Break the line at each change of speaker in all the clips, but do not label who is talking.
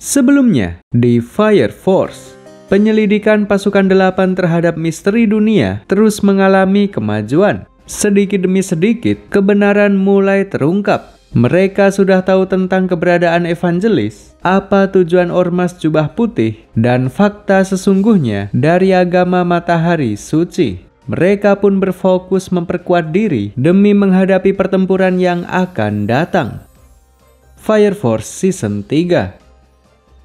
Sebelumnya, di Fire Force, penyelidikan pasukan 8 terhadap misteri dunia terus mengalami kemajuan. Sedikit demi sedikit, kebenaran mulai terungkap. Mereka sudah tahu tentang keberadaan evangelis, apa tujuan ormas jubah putih, dan fakta sesungguhnya dari agama matahari suci. Mereka pun berfokus memperkuat diri demi menghadapi pertempuran yang akan datang. Fire Force Season 3.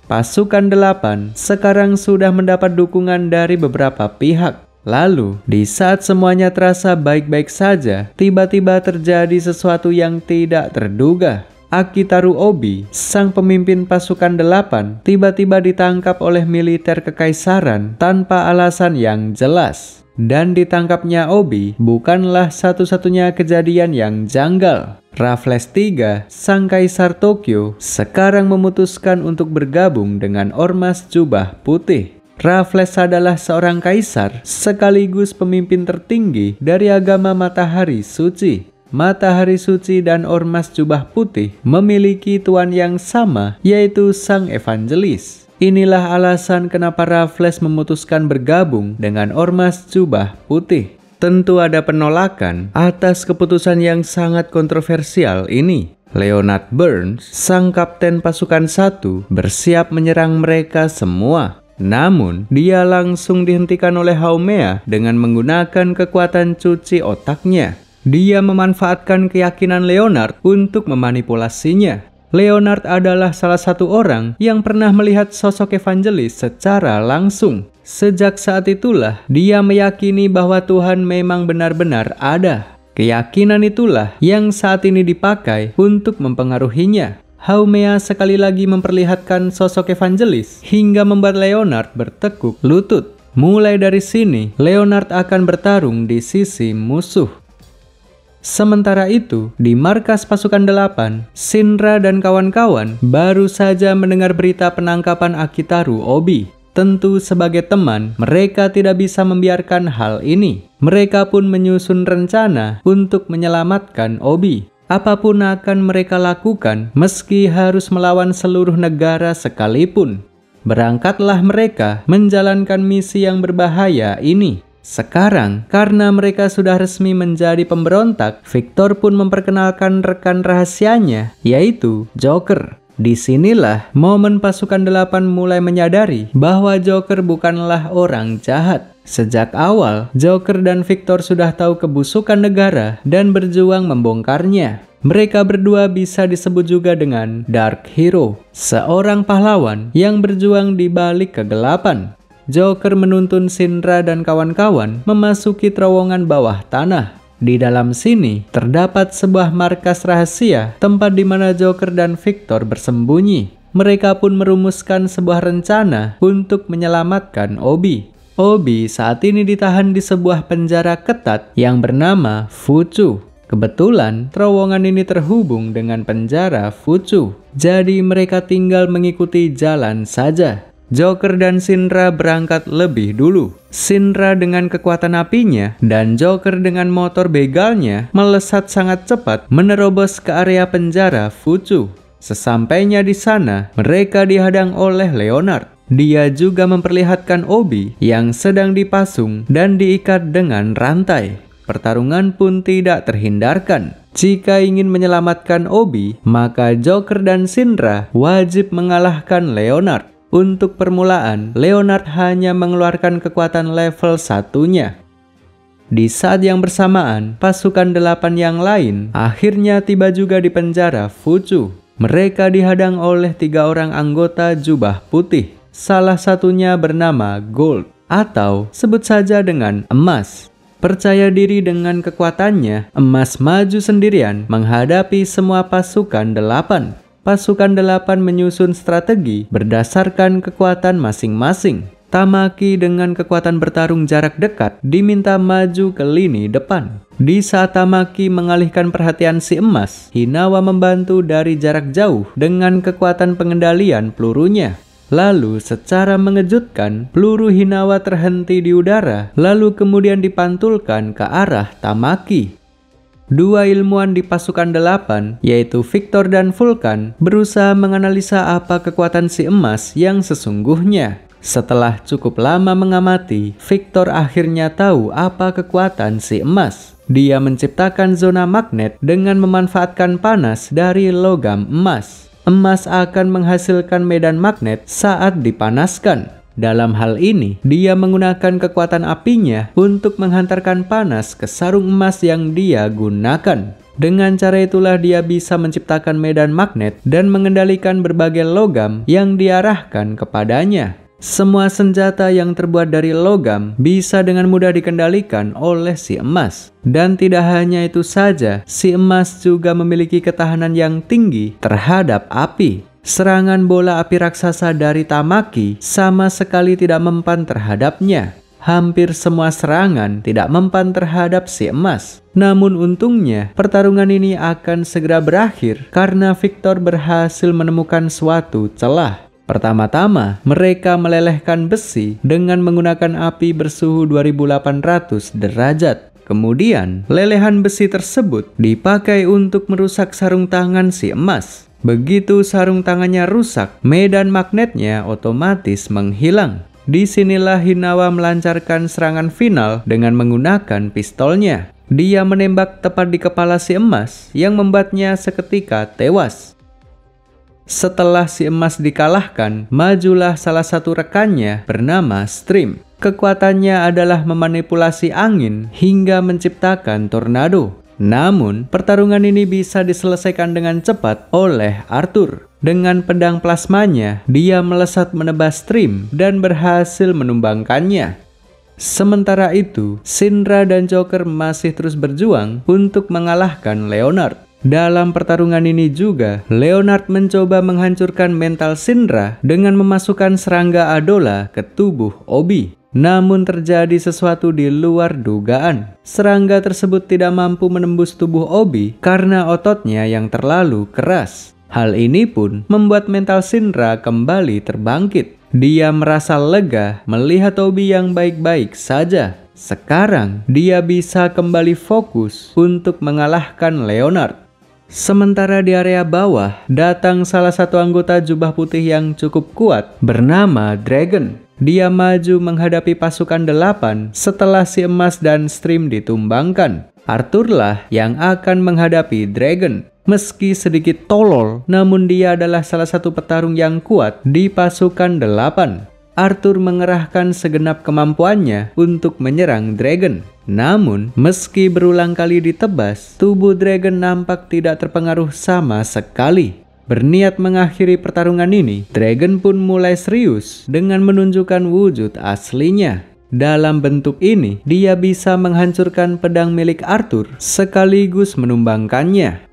Pasukan 8 sekarang sudah mendapat dukungan dari beberapa pihak. Lalu, di saat semuanya terasa baik-baik saja, tiba-tiba terjadi sesuatu yang tidak terduga. Akitaru Obi, sang pemimpin pasukan 8, tiba-tiba ditangkap oleh militer kekaisaran tanpa alasan yang jelas. Dan ditangkapnya Obi bukanlah satu-satunya kejadian yang janggal. Raffles III, sang kaisar Tokyo, sekarang memutuskan untuk bergabung dengan ormas jubah putih. Raffles adalah seorang kaisar sekaligus pemimpin tertinggi dari agama matahari suci. Matahari suci dan ormas jubah putih memiliki tuan yang sama, yaitu sang evangelis. Inilah alasan kenapa Raffles memutuskan bergabung dengan ormas jubah putih. Tentu ada penolakan atas keputusan yang sangat kontroversial ini. Leonard Burns, sang kapten pasukan 1, bersiap menyerang mereka semua. Namun, dia langsung dihentikan oleh Haumea dengan menggunakan kekuatan cuci otaknya. Dia memanfaatkan keyakinan Leonard untuk memanipulasinya. Leonard adalah salah satu orang yang pernah melihat sosok evangelis secara langsung. Sejak saat itulah, dia meyakini bahwa Tuhan memang benar-benar ada. Keyakinan itulah yang saat ini dipakai untuk mempengaruhinya. Haumea sekali lagi memperlihatkan sosok evangelis hingga membuat Leonard bertekuk lutut. Mulai dari sini, Leonard akan bertarung di sisi musuh. Sementara itu, di markas pasukan 8, Shinra dan kawan-kawan baru saja mendengar berita penangkapan Akitaru Obi. Tentu sebagai teman, mereka tidak bisa membiarkan hal ini. Mereka pun menyusun rencana untuk menyelamatkan Obi. Apapun akan mereka lakukan meski harus melawan seluruh negara sekalipun. Berangkatlah mereka menjalankan misi yang berbahaya ini. Sekarang, karena mereka sudah resmi menjadi pemberontak, Victor pun memperkenalkan rekan rahasianya, yaitu Joker. Disinilah momen pasukan 8 mulai menyadari bahwa Joker bukanlah orang jahat. Sejak awal, Joker dan Victor sudah tahu kebusukan negara dan berjuang membongkarnya. Mereka berdua bisa disebut juga dengan Dark Hero, seorang pahlawan yang berjuang di balik kegelapan. Joker menuntun Shinra dan kawan-kawan memasuki terowongan bawah tanah. Di dalam sini terdapat sebuah markas rahasia, tempat di mana Joker dan Victor bersembunyi. Mereka pun merumuskan sebuah rencana untuk menyelamatkan Obi. Obi saat ini ditahan di sebuah penjara ketat yang bernama Fuchu. Kebetulan terowongan ini terhubung dengan penjara Fuchu, jadi mereka tinggal mengikuti jalan saja. Joker dan Shinra berangkat lebih dulu. Shinra dengan kekuatan apinya dan Joker dengan motor begalnya melesat sangat cepat menerobos ke area penjara Fuchu. Sesampainya di sana, mereka dihadang oleh Leonard. Dia juga memperlihatkan Obi yang sedang dipasung dan diikat dengan rantai. Pertarungan pun tidak terhindarkan. Jika ingin menyelamatkan Obi, maka Joker dan Shinra wajib mengalahkan Leonard. Untuk permulaan, Leonard hanya mengeluarkan kekuatan level 1-nya. Di saat yang bersamaan, pasukan 8 yang lain akhirnya tiba juga di penjara Fuchu. Mereka dihadang oleh 3 orang anggota jubah putih. Salah satunya bernama Gold, atau sebut saja dengan Emas. Percaya diri dengan kekuatannya, Emas maju sendirian menghadapi semua pasukan 8. Pasukan 8 menyusun strategi berdasarkan kekuatan masing-masing. Tamaki dengan kekuatan bertarung jarak dekat diminta maju ke lini depan. Di saat Tamaki mengalihkan perhatian si Emas, Hinawa membantu dari jarak jauh dengan kekuatan pengendalian pelurunya. Lalu secara mengejutkan, peluru Hinawa terhenti di udara, lalu kemudian dipantulkan ke arah Tamaki. Dua ilmuwan di pasukan 8, yaitu Victor dan Vulcan, berusaha menganalisa apa kekuatan si emas yang sesungguhnya. Setelah cukup lama mengamati, Victor akhirnya tahu apa kekuatan si emas. Dia menciptakan zona magnet dengan memanfaatkan panas dari logam emas. Emas akan menghasilkan medan magnet saat dipanaskan. Dalam hal ini, dia menggunakan kekuatan apinya untuk menghantarkan panas ke sarung emas yang dia gunakan. Dengan cara itulah dia bisa menciptakan medan magnet dan mengendalikan berbagai logam yang diarahkan kepadanya. Semua senjata yang terbuat dari logam bisa dengan mudah dikendalikan oleh si emas. Dan tidak hanya itu saja, si emas juga memiliki ketahanan yang tinggi terhadap api. Serangan bola api raksasa dari Tamaki sama sekali tidak mempan terhadapnya. Hampir semua serangan tidak mempan terhadap si emas. Namun untungnya, pertarungan ini akan segera berakhir karena Victor berhasil menemukan suatu celah. Pertama-tama, mereka melelehkan besi dengan menggunakan api bersuhu 2800 derajat. Kemudian, lelehan besi tersebut dipakai untuk merusak sarung tangan si emas. Begitu sarung tangannya rusak, medan magnetnya otomatis menghilang. Disinilah Hinawa melancarkan serangan final dengan menggunakan pistolnya. Dia menembak tepat di kepala si emas yang membuatnya seketika tewas. Setelah si emas dikalahkan, majulah salah satu rekannya bernama Stream. Kekuatannya adalah memanipulasi angin hingga menciptakan tornado. Namun, pertarungan ini bisa diselesaikan dengan cepat oleh Arthur. Dengan pedang plasmanya, dia melesat menebas Stream dan berhasil menumbangkannya. Sementara itu, Syndra dan Joker masih terus berjuang untuk mengalahkan Leonard. Dalam pertarungan ini juga, Leonard mencoba menghancurkan mental Syndra dengan memasukkan serangga Adola ke tubuh Obi. Namun terjadi sesuatu di luar dugaan. Serangga tersebut tidak mampu menembus tubuh Obi karena ototnya yang terlalu keras. Hal ini pun membuat mental Syndra kembali terbangkit. Dia merasa lega melihat Obi yang baik-baik saja. Sekarang dia bisa kembali fokus untuk mengalahkan Leonard. Sementara di area bawah, datang salah satu anggota jubah putih yang cukup kuat bernama Dragon. Dia maju menghadapi pasukan 8 setelah si emas dan Stream ditumbangkan. Arthur-lah yang akan menghadapi Dragon. Meski sedikit tolol, namun dia adalah salah satu petarung yang kuat di pasukan 8. Arthur mengerahkan segenap kemampuannya untuk menyerang Dragon. Namun, meski berulang kali ditebas, tubuh Dragon nampak tidak terpengaruh sama sekali. Berniat mengakhiri pertarungan ini, Dragon pun mulai serius dengan menunjukkan wujud aslinya. Dalam bentuk ini, dia bisa menghancurkan pedang milik Arthur sekaligus menumbangkannya.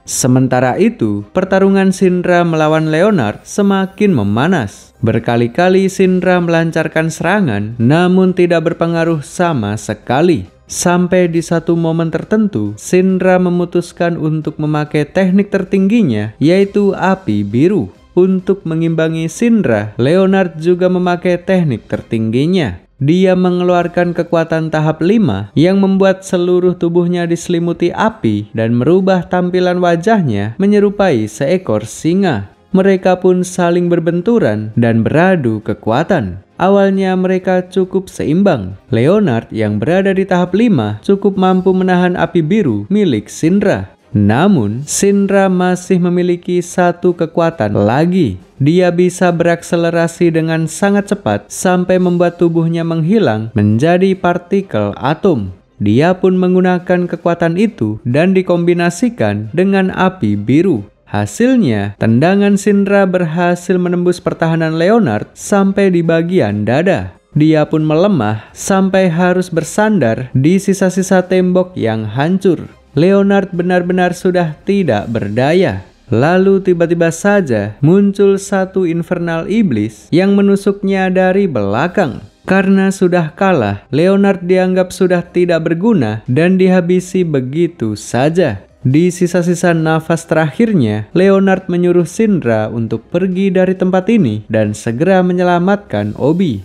Sementara itu, pertarungan Syndra melawan Leonard semakin memanas. Berkali-kali Syndra melancarkan serangan, namun tidak berpengaruh sama sekali. Sampai di satu momen tertentu, Syndra memutuskan untuk memakai teknik tertingginya, yaitu api biru. Untuk mengimbangi Syndra, Leonard juga memakai teknik tertingginya. Dia mengeluarkan kekuatan tahap 5 yang membuat seluruh tubuhnya diselimuti api dan merubah tampilan wajahnya menyerupai seekor singa. Mereka pun saling berbenturan dan beradu kekuatan. Awalnya mereka cukup seimbang. Leonard yang berada di tahap 5 cukup mampu menahan api biru milik Syndra. Namun, Syndra masih memiliki satu kekuatan lagi. Dia bisa berakselerasi dengan sangat cepat sampai membuat tubuhnya menghilang menjadi partikel atom. Dia pun menggunakan kekuatan itu dan dikombinasikan dengan api biru. Hasilnya, tendangan Syndra berhasil menembus pertahanan Leonard sampai di bagian dada. Dia pun melemah sampai harus bersandar di sisa-sisa tembok yang hancur. Leonard benar-benar sudah tidak berdaya. Lalu tiba-tiba saja muncul satu infernal iblis yang menusuknya dari belakang. Karena sudah kalah, Leonard dianggap sudah tidak berguna dan dihabisi begitu saja. Di sisa-sisa nafas terakhirnya, Leonard menyuruh Syndra untuk pergi dari tempat ini dan segera menyelamatkan Obi.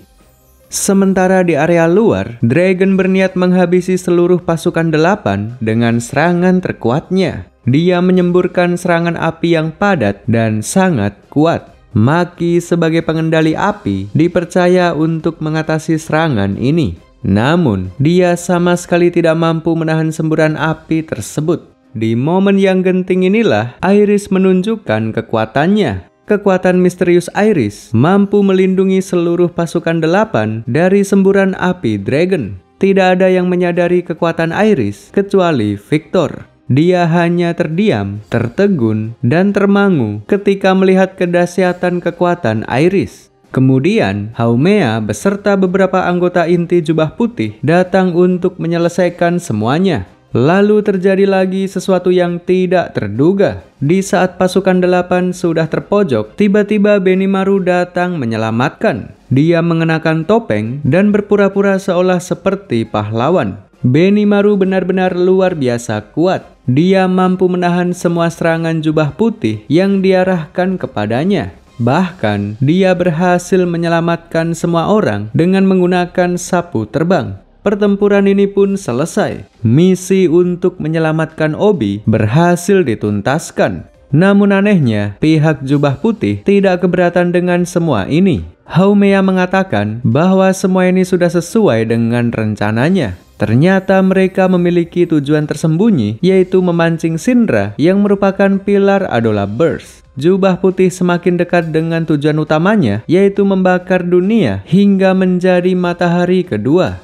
Sementara di area luar, Dragon berniat menghabisi seluruh pasukan 8 dengan serangan terkuatnya. Dia menyemburkan serangan api yang padat dan sangat kuat. Maki sebagai pengendali api dipercaya untuk mengatasi serangan ini. Namun, dia sama sekali tidak mampu menahan semburan api tersebut. Di momen yang genting inilah, Iris menunjukkan kekuatannya. Kekuatan misterius Iris mampu melindungi seluruh pasukan 8 dari semburan api Dragon. Tidak ada yang menyadari kekuatan Iris kecuali Victor. Dia hanya terdiam, tertegun, dan termangu ketika melihat kedahsyatan kekuatan Iris. Kemudian, Haumea beserta beberapa anggota inti jubah putih datang untuk menyelesaikan semuanya. Lalu terjadi lagi sesuatu yang tidak terduga. Di saat pasukan 8 sudah terpojok, tiba-tiba Benimaru datang menyelamatkan. Dia mengenakan topeng dan berpura-pura seolah seperti pahlawan. Benimaru benar-benar luar biasa kuat. Dia mampu menahan semua serangan jubah putih yang diarahkan kepadanya. Bahkan, dia berhasil menyelamatkan semua orang dengan menggunakan sapu terbang. Pertempuran ini pun selesai. Misi untuk menyelamatkan Obi berhasil dituntaskan. Namun anehnya, pihak jubah putih tidak keberatan dengan semua ini. Haumea mengatakan bahwa semua ini sudah sesuai dengan rencananya. Ternyata mereka memiliki tujuan tersembunyi, yaitu memancing Syndra yang merupakan pilar Adola Burst. Jubah putih semakin dekat dengan tujuan utamanya, yaitu membakar dunia hingga menjadi matahari kedua.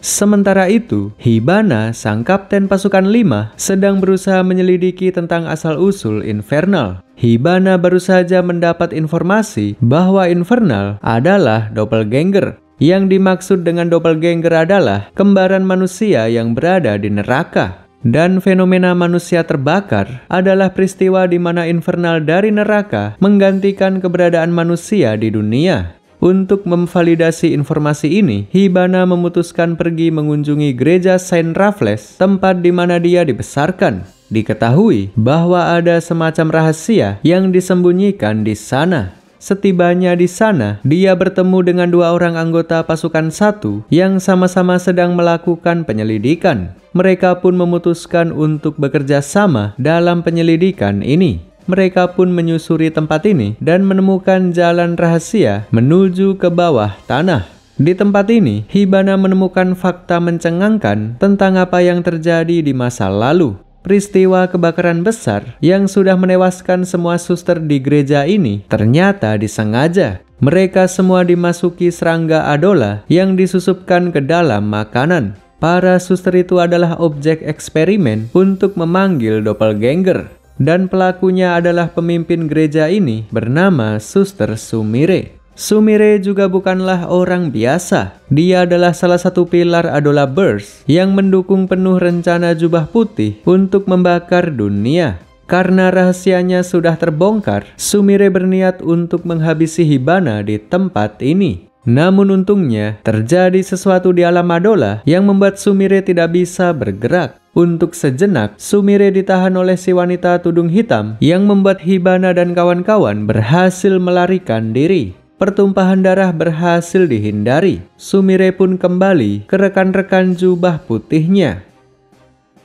Sementara itu, Hibana, sang kapten pasukan 5, sedang berusaha menyelidiki tentang asal-usul Infernal. Hibana baru saja mendapat informasi bahwa Infernal adalah doppelganger. Yang dimaksud dengan doppelganger adalah kembaran manusia yang berada di neraka. Dan fenomena manusia terbakar adalah peristiwa di mana Infernal dari neraka menggantikan keberadaan manusia di dunia. Untuk memvalidasi informasi ini, Hibana memutuskan pergi mengunjungi gereja Saint Raffles, tempat di mana dia dibesarkan. Diketahui bahwa ada semacam rahasia yang disembunyikan di sana. Setibanya di sana, dia bertemu dengan 2 orang anggota pasukan 1 yang sama-sama sedang melakukan penyelidikan. Mereka pun memutuskan untuk bekerja sama dalam penyelidikan ini. Mereka pun menyusuri tempat ini dan menemukan jalan rahasia menuju ke bawah tanah. Di tempat ini, Hibana menemukan fakta mencengangkan tentang apa yang terjadi di masa lalu. Peristiwa kebakaran besar yang sudah menewaskan semua suster di gereja ini ternyata disengaja. Mereka semua dimasuki serangga Adola yang disusupkan ke dalam makanan. Para suster itu adalah objek eksperimen untuk memanggil doppelganger. Dan pelakunya adalah pemimpin gereja ini bernama Suster Sumire. Sumire juga bukanlah orang biasa. Dia adalah salah satu pilar Adola Burst yang mendukung penuh rencana jubah putih untuk membakar dunia. Karena rahasianya sudah terbongkar, Sumire berniat untuk menghabisi Hibana di tempat ini. Namun untungnya, terjadi sesuatu di alam Adola yang membuat Sumire tidak bisa bergerak. Untuk sejenak, Sumire ditahan oleh si wanita tudung hitam yang membuat Hibana dan kawan-kawan berhasil melarikan diri. Pertumpahan darah berhasil dihindari. Sumire pun kembali ke rekan-rekan jubah putihnya.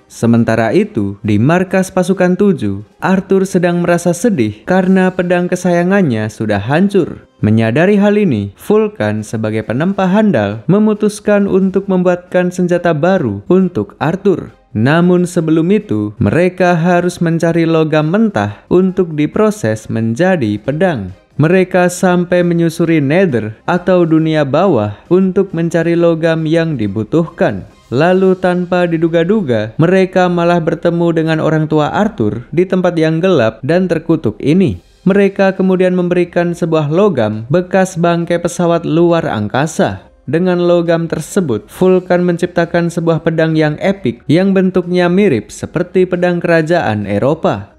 Sementara itu, di markas pasukan 7, Arthur sedang merasa sedih karena pedang kesayangannya sudah hancur. Menyadari hal ini, Vulcan sebagai penempa handal memutuskan untuk membuatkan senjata baru untuk Arthur. Namun sebelum itu, mereka harus mencari logam mentah untuk diproses menjadi pedang. Mereka sampai menyusuri Nether atau dunia bawah untuk mencari logam yang dibutuhkan. Lalu tanpa diduga-duga, mereka malah bertemu dengan orang tua Arthur di tempat yang gelap dan terkutuk ini. Mereka kemudian memberikan sebuah logam bekas bangkai pesawat luar angkasa. Dengan logam tersebut, Vulcan menciptakan sebuah pedang yang epik yang bentuknya mirip seperti pedang kerajaan Eropa.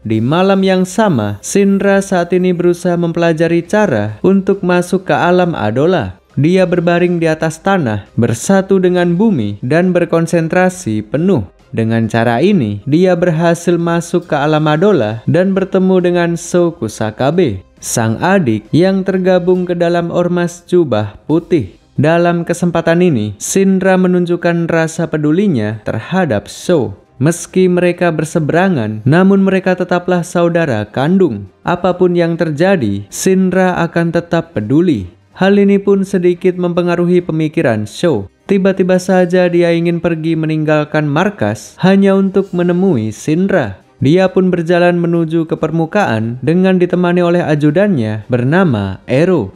Di malam yang sama, Syndra saat ini berusaha mempelajari cara untuk masuk ke alam Adola. Dia berbaring di atas tanah, bersatu dengan bumi, dan berkonsentrasi penuh. Dengan cara ini, dia berhasil masuk ke alam Madola dan bertemu dengan Sho Kusakabe, sang adik yang tergabung ke dalam Ormas Jubah Putih. Dalam kesempatan ini, Shinra menunjukkan rasa pedulinya terhadap Sho. Meski mereka berseberangan, namun mereka tetaplah saudara kandung. Apapun yang terjadi, Shinra akan tetap peduli. Hal ini pun sedikit mempengaruhi pemikiran Sho. Tiba-tiba saja dia ingin pergi meninggalkan markas hanya untuk menemui Shinra. Dia pun berjalan menuju ke permukaan dengan ditemani oleh ajudannya bernama Ero.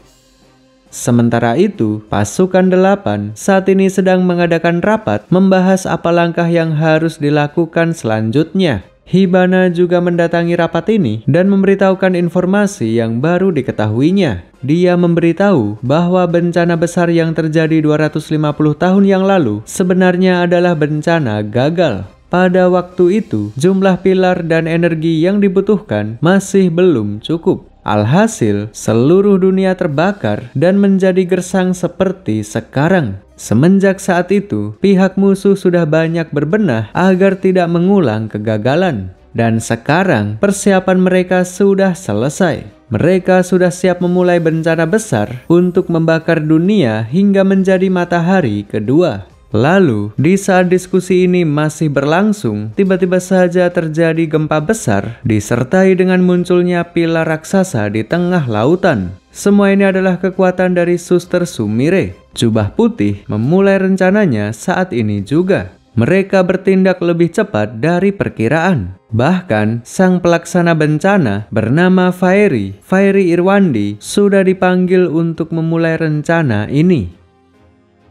Sementara itu, pasukan 8 saat ini sedang mengadakan rapat membahas apa langkah yang harus dilakukan selanjutnya. Hibana juga mendatangi rapat ini dan memberitahukan informasi yang baru diketahuinya. Dia memberitahu bahwa bencana besar yang terjadi 250 tahun yang lalu sebenarnya adalah bencana gagal. Pada waktu itu, jumlah pilar dan energi yang dibutuhkan masih belum cukup. Alhasil, seluruh dunia terbakar dan menjadi gersang seperti sekarang. Semenjak saat itu, pihak musuh sudah banyak berbenah agar tidak mengulang kegagalan. Dan sekarang, persiapan mereka sudah selesai. Mereka sudah siap memulai bencana besar untuk membakar dunia hingga menjadi matahari kedua. Lalu, di saat diskusi ini masih berlangsung, tiba-tiba saja terjadi gempa besar disertai dengan munculnya pilar raksasa di tengah lautan. Semua ini adalah kekuatan dari Suster Sumire. Jubah Putih memulai rencananya saat ini juga. Mereka bertindak lebih cepat dari perkiraan. Bahkan, sang pelaksana bencana bernama Fairi Irwandi sudah dipanggil untuk memulai rencana ini.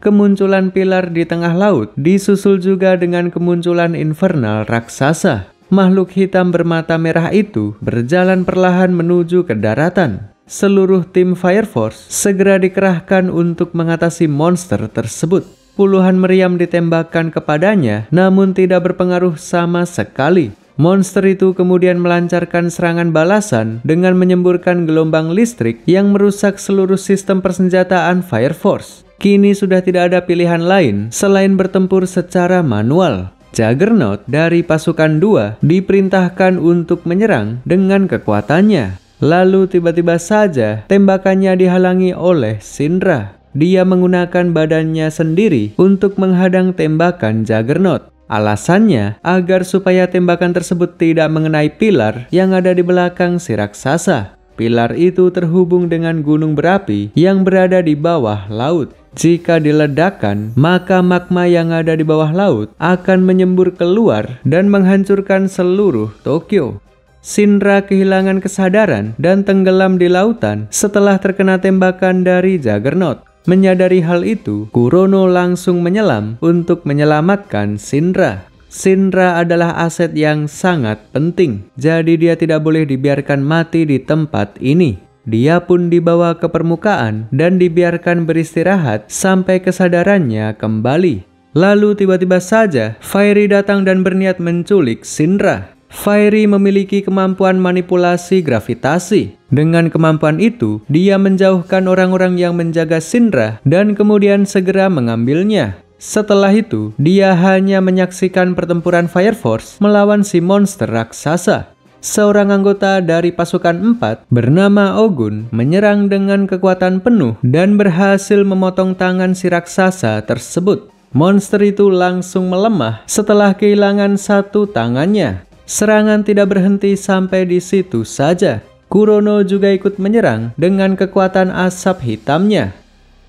Kemunculan pilar di tengah laut disusul juga dengan kemunculan infernal raksasa. Makhluk hitam bermata merah itu berjalan perlahan menuju ke daratan. Seluruh tim Fire Force segera dikerahkan untuk mengatasi monster tersebut. Puluhan meriam ditembakkan kepadanya, namun tidak berpengaruh sama sekali. Monster itu kemudian melancarkan serangan balasan dengan menyemburkan gelombang listrik yang merusak seluruh sistem persenjataan Fire Force. Kini sudah tidak ada pilihan lain selain bertempur secara manual. Juggernaut dari pasukan 2 diperintahkan untuk menyerang dengan kekuatannya. Lalu tiba-tiba saja tembakannya dihalangi oleh Shinra. Dia menggunakan badannya sendiri untuk menghadang tembakan Juggernaut. Alasannya agar supaya tembakan tersebut tidak mengenai pilar yang ada di belakang si raksasa. Pilar itu terhubung dengan gunung berapi yang berada di bawah laut. Jika diledakkan, maka magma yang ada di bawah laut akan menyembur keluar dan menghancurkan seluruh Tokyo. Shinra kehilangan kesadaran dan tenggelam di lautan setelah terkena tembakan dari Juggernaut. Menyadari hal itu, Kurono langsung menyelam untuk menyelamatkan Shinra. Shinra adalah aset yang sangat penting, jadi dia tidak boleh dibiarkan mati di tempat ini. Dia pun dibawa ke permukaan dan dibiarkan beristirahat sampai kesadarannya kembali. Lalu tiba-tiba saja, Fairi datang dan berniat menculik Shinra. Fairi memiliki kemampuan manipulasi gravitasi. Dengan kemampuan itu, dia menjauhkan orang-orang yang menjaga Shinra dan kemudian segera mengambilnya. Setelah itu, dia hanya menyaksikan pertempuran Fire Force melawan si monster raksasa. Seorang anggota dari pasukan 4 bernama Ogun menyerang dengan kekuatan penuh dan berhasil memotong tangan si raksasa tersebut. Monster itu langsung melemah setelah kehilangan satu tangannya. Serangan tidak berhenti sampai di situ saja. Kurono juga ikut menyerang dengan kekuatan asap hitamnya.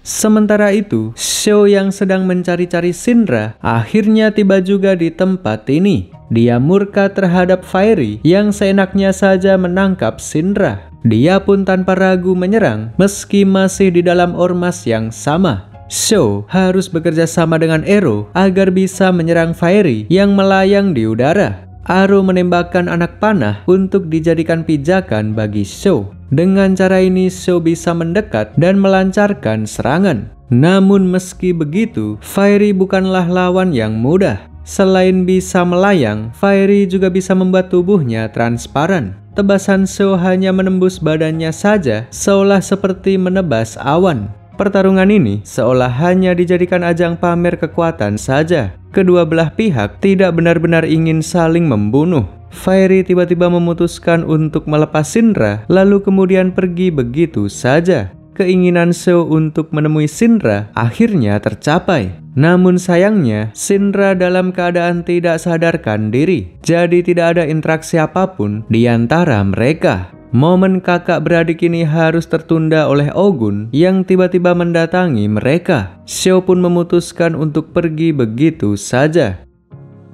Sementara itu, Sho yang sedang mencari-cari Shinra akhirnya tiba juga di tempat ini. Dia murka terhadap Fairi yang seenaknya saja menangkap Shinra. Dia pun tanpa ragu menyerang meski masih di dalam ormas yang sama. Sho harus bekerja sama dengan Ero agar bisa menyerang Fairi yang melayang di udara. Aro menembakkan anak panah untuk dijadikan pijakan bagi Sho. Dengan cara ini Sho bisa mendekat dan melancarkan serangan. Namun meski begitu, Fairi bukanlah lawan yang mudah. Selain bisa melayang, Fairi juga bisa membuat tubuhnya transparan. Tebasan Sho hanya menembus badannya saja, seolah seperti menebas awan. Pertarungan ini seolah hanya dijadikan ajang pamer kekuatan saja. Kedua belah pihak tidak benar-benar ingin saling membunuh. Fiery tiba-tiba memutuskan untuk melepas Shinra, lalu kemudian pergi begitu saja. Keinginan Seo untuk menemui Shinra akhirnya tercapai. Namun sayangnya, Shinra dalam keadaan tidak sadarkan diri. Jadi tidak ada interaksi apapun di antara mereka. Momen kakak beradik ini harus tertunda oleh Ogun yang tiba-tiba mendatangi mereka. Seo pun memutuskan untuk pergi begitu saja.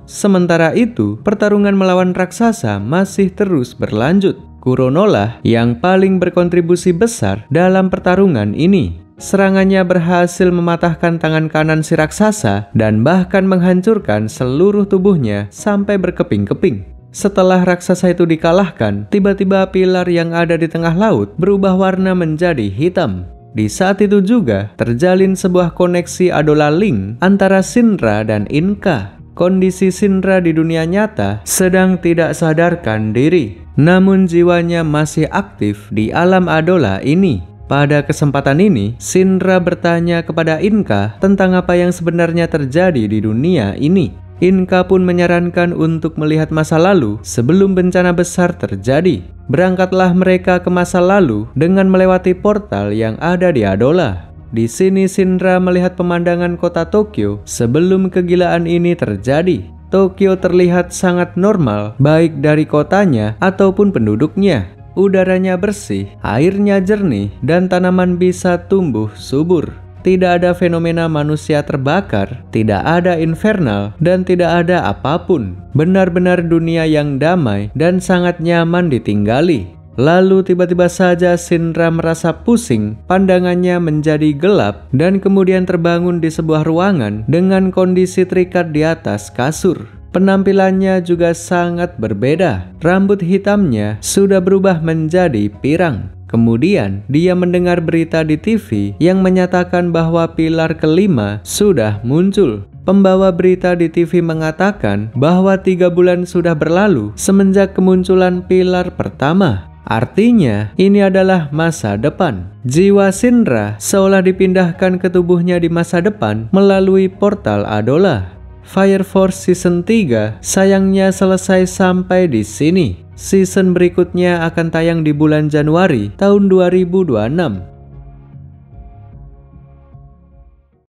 Sementara itu, pertarungan melawan raksasa masih terus berlanjut. Kuronolah yang paling berkontribusi besar dalam pertarungan ini. Serangannya berhasil mematahkan tangan kanan si raksasa dan bahkan menghancurkan seluruh tubuhnya sampai berkeping-keping. Setelah raksasa itu dikalahkan, tiba-tiba pilar yang ada di tengah laut berubah warna menjadi hitam. Di saat itu juga terjalin sebuah koneksi Adola Link antara Shinra dan Inka. Kondisi Shinra di dunia nyata sedang tidak sadarkan diri, namun jiwanya masih aktif di alam Adola ini. Pada kesempatan ini, Shinra bertanya kepada Inka tentang apa yang sebenarnya terjadi di dunia ini. Inka pun menyarankan untuk melihat masa lalu sebelum bencana besar terjadi. Berangkatlah mereka ke masa lalu dengan melewati portal yang ada di Adola. Di sini Shinra melihat pemandangan kota Tokyo sebelum kegilaan ini terjadi. Tokyo terlihat sangat normal, baik dari kotanya ataupun penduduknya. Udaranya bersih, airnya jernih, dan tanaman bisa tumbuh subur. Tidak ada fenomena manusia terbakar, tidak ada infernal, dan tidak ada apapun. Benar-benar dunia yang damai dan sangat nyaman ditinggali. Lalu tiba-tiba saja Shinra merasa pusing, pandangannya menjadi gelap, dan kemudian terbangun di sebuah ruangan dengan kondisi terikat di atas kasur. Penampilannya juga sangat berbeda. Rambut hitamnya sudah berubah menjadi pirang. Kemudian, dia mendengar berita di TV yang menyatakan bahwa pilar kelima sudah muncul. Pembawa berita di TV mengatakan bahwa 3 bulan sudah berlalu semenjak kemunculan pilar pertama. Artinya, ini adalah masa depan. Jiwa Shinra seolah dipindahkan ke tubuhnya di masa depan melalui portal Adola. Fire Force Season 3 sayangnya selesai sampai di sini. Season berikutnya akan tayang di bulan Januari tahun 2026.